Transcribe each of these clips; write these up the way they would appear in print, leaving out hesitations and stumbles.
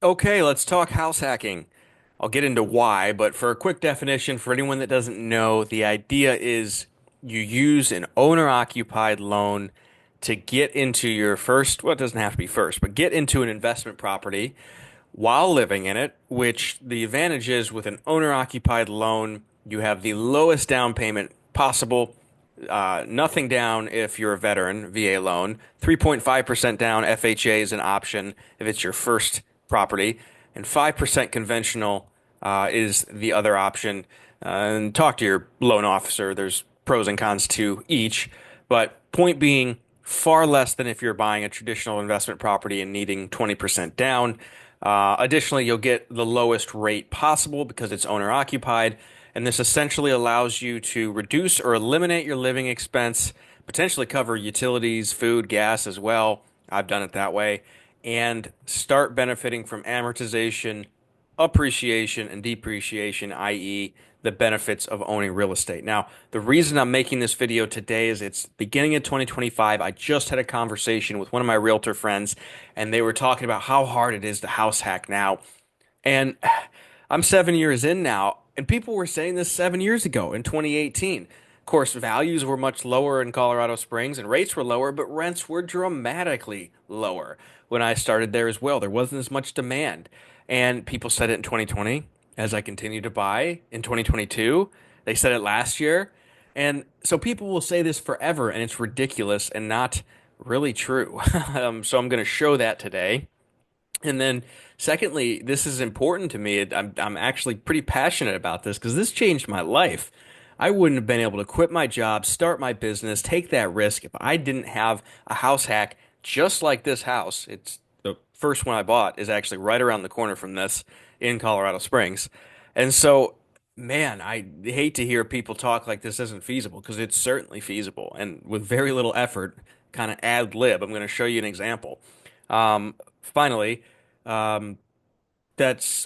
Okay, let's talk house hacking. I'll get into why, but for a quick definition, for anyone that doesn't know, the idea is you use an owner-occupied loan to get into your first, well, it doesn't have to be first, but get into an investment property while living in it, which the advantage is with an owner-occupied loan, you have the lowest down payment possible. Nothing down if you're a veteran, VA loan. 3.5% down FHA is an option if it's your first property, and 5% conventional is the other option. And talk to your loan officer. There's pros and cons to each, but point being, far less than if you're buying a traditional investment property and needing 20% down. Additionally, you'll get the lowest rate possible because it's owner occupied, and this essentially allows you to reduce or eliminate your living expense, potentially cover utilities, food, gas as well. I've done it that way, and start benefiting from amortization, appreciation, and depreciation, i.e., the benefits of owning real estate. Now, the reason I'm making this video today is it's beginning of 2025. I just had a conversation with one of my realtor friends, and they were talking about how hard it is to house hack now. And I'm 7 years in now, and people were saying this 7 years ago in 2018. Of course, values were much lower in Colorado Springs and rates were lower, but rents were dramatically lower when I started there as well. There wasn't as much demand. And people said it in 2020 as I continued to buy in 2022. They said it last year. And so people will say this forever, and it's ridiculous and not really true. So I'm going to show that today. And then, secondly, this is important to me. I'm actually pretty passionate about this because this changed my life. I wouldn't have been able to quit my job, start my business, take that risk if I didn't have a house hack just like this house. It's the first one I bought is actually right around the corner from this in Colorado Springs. And so, man, I hate to hear people talk like this isn't feasible because it's certainly feasible and with very little effort, kind of ad lib. I'm going to show you an example. Finally, um,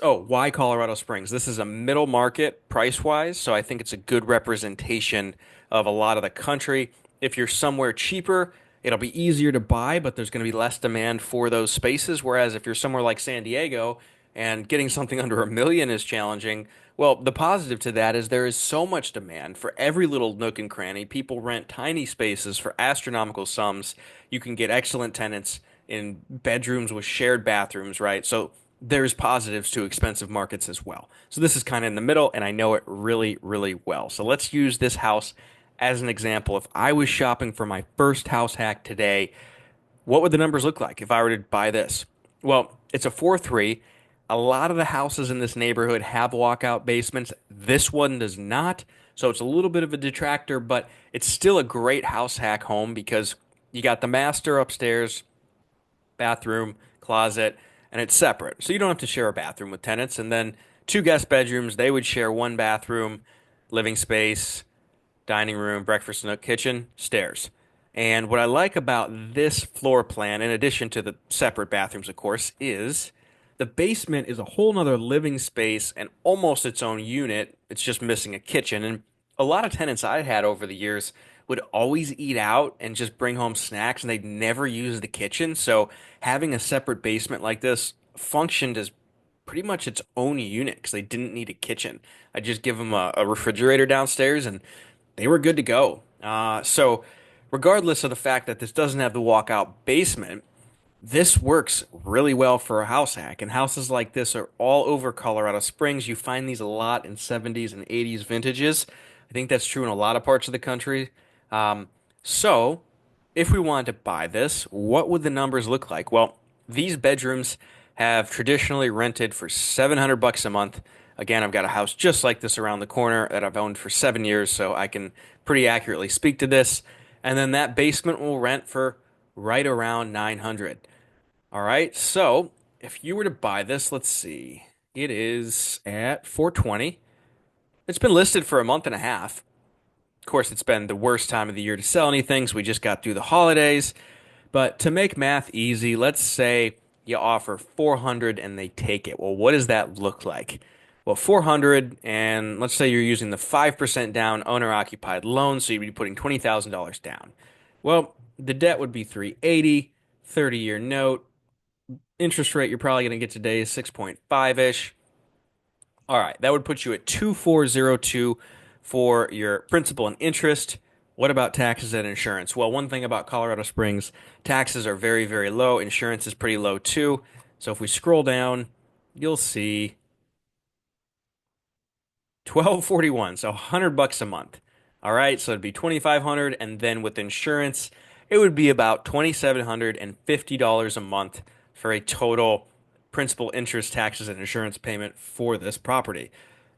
why Colorado Springs? This is a middle market price wise, so I think it's a good representation of a lot of the country. If you're somewhere cheaper, it'll be easier to buy, but there's going to be less demand for those spaces. Whereas if you're somewhere like San Diego and getting something under a million is challenging, well, the positive to that is there is so much demand for every little nook and cranny. People rent tiny spaces for astronomical sums. You can get excellent tenants in bedrooms with shared bathrooms, right? So there's positives to expensive markets as well. So this is kind of in the middle, and I know it really, really well. So let's use this house as an example. If I was shopping for my first house hack today, what would the numbers look like if I were to buy this? Well, it's a 4-3. A lot of the houses in this neighborhood have walkout basements. This one does not. So it's a little bit of a detractor, but it's still a great house hack home because you got the master upstairs, bathroom, closet, and it's separate. So you don't have to share a bathroom with tenants. And then two guest bedrooms, they would share one bathroom, living space, dining room, breakfast nook, kitchen, stairs. And what I like about this floor plan, in addition to the separate bathrooms, of course, is the basement is a whole nother living space and almost its own unit. It's just missing a kitchen. And a lot of tenants I had over the years would always eat out and just bring home snacks and they'd never use the kitchen. So having a separate basement like this functioned as pretty much its own unit because they didn't need a kitchen. I just give them a refrigerator downstairs and they were good to go. So regardless of the fact that this doesn't have the walkout basement, this works really well for a house hack. And houses like this are all over Colorado Springs. You find these a lot in 70s and 80s vintages. I think that's true in a lot of parts of the country. Um, so, if we wanted to buy this, what would the numbers look like? Well, these bedrooms have traditionally rented for 700 bucks a month. Again, I've got a house just like this around the corner that I've owned for 7 years, so I can pretty accurately speak to this. And then that basement will rent for right around 900. All right. So, if you were to buy this, let's see. It is at 420. It's been listed for a month and a half. Of course, it's been the worst time of the year to sell anything, so we just got through the holidays. But to make math easy, let's say you offer 400 and they take it. Well, what does that look like? Well, 400 and let's say you're using the 5% down owner occupied loan, so you'd be putting $20,000 down. Well, the debt would be 380, 30-year note, interest rate you're probably going to get today is 6.5-ish. All right, that would put you at 2402 for your principal and interest. What about taxes and insurance? Well, one thing about Colorado Springs, taxes are very, very low. Insurance is pretty low too. So if we scroll down, you'll see 1241, so $100 a month. All right, so it'd be 2500, and then with insurance, it would be about $2,750 a month for a total principal, interest, taxes, and insurance payment for this property.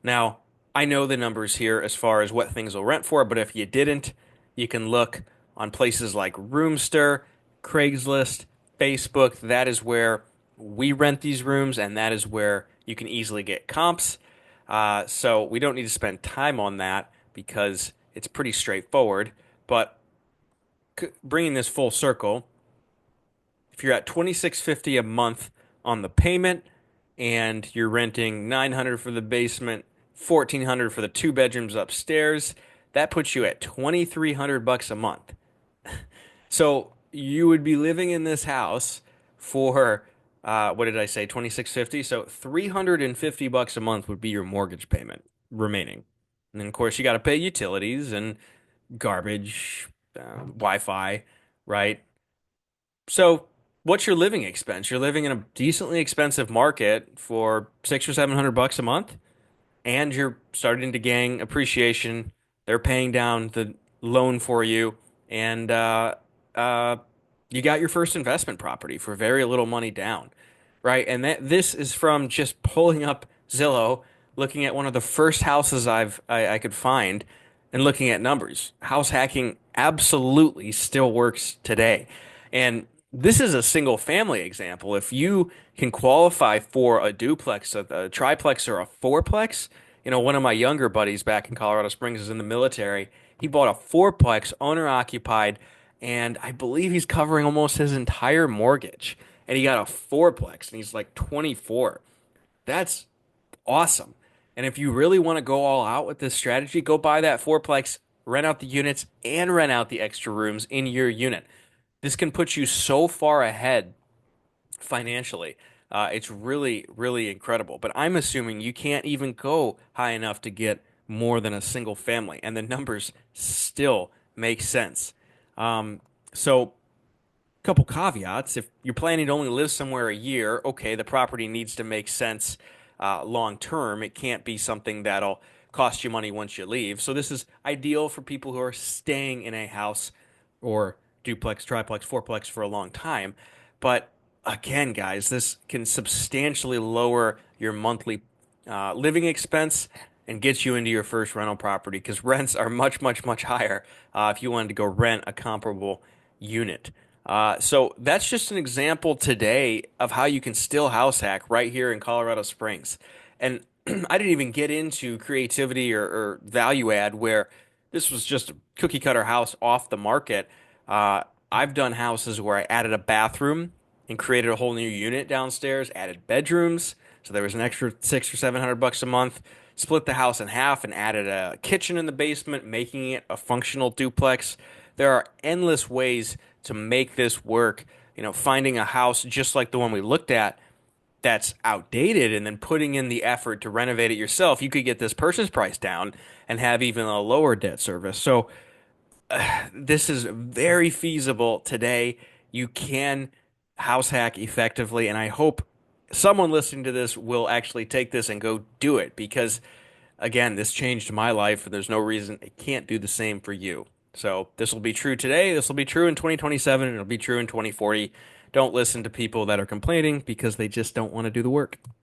Now, I know the numbers here as far as what things will rent for, but if you didn't, you can look on places like Roomster, Craigslist, Facebook. That is where we rent these rooms, and that is where you can easily get comps. So we don't need to spend time on that because it's pretty straightforward. But bringing this full circle, if you're at 2650 a month on the payment and you're renting 900 for the basement, 1400 for the two bedrooms upstairs, that puts you at 2300 bucks a month. So you would be living in this house for what did I say? 2650. So 350 bucks a month would be your mortgage payment remaining. And then of course you got to pay utilities and garbage, Wi-Fi, right? So what's your living expense? You're living in a decently expensive market for 600 or 700 bucks a month, and you're starting to gain appreciation. They're paying down the loan for you, and uh, you got your first investment property for very little money down, right? And this is from just pulling up Zillow, looking at one of the first houses I could find, and looking at numbers. House hacking absolutely still works today, and this is a single family example. If you can qualify for a duplex, a triplex, or a fourplex, one of my younger buddies back in Colorado Springs is in the military. He bought a fourplex, owner occupied, and I believe he's covering almost his entire mortgage. And he got a fourplex, and he's like 24. That's awesome. And if you really want to go all out with this strategy, go buy that fourplex, rent out the units, and rent out the extra rooms in your unit. This can put you so far ahead financially. It's really, really incredible. But I'm assuming you can't even go high enough to get more than a single family, and the numbers still make sense. Um, so couple caveats. If you're planning to only live somewhere a year, okay, the property needs to make sense long term. It can't be something that'll cost you money once you leave. So this is ideal for people who are staying in a house or duplex, triplex, fourplex for a long time. But again, guys, this can substantially lower your monthly living expense and get you into your first rental property because rents are much, much, much higher if you wanted to go rent a comparable unit. So that's just an example today of how you can still house hack right here in Colorado Springs. And I didn't even get into creativity or value add where this was just a cookie cutter house off the market. I've done houses where I added a bathroom and created a whole new unit downstairs, added bedrooms, so there was an extra 600 or 700 bucks a month. Split the house in half and added a kitchen in the basement, making it a functional duplex. There are endless ways to make this work. Finding a house just like the one we looked at that's outdated and then putting in the effort to renovate it yourself, you could get this purchase price down and have even a lower debt service. So this is very feasible today. You can house hack effectively, and I hope someone listening to this will actually take this and go do it because, again, this changed my life, and there's no reason it can't do the same for you. So this will be true today. This will be true in 2027, and it'll be true in 2040. Don't listen to people that are complaining because they just don't want to do the work.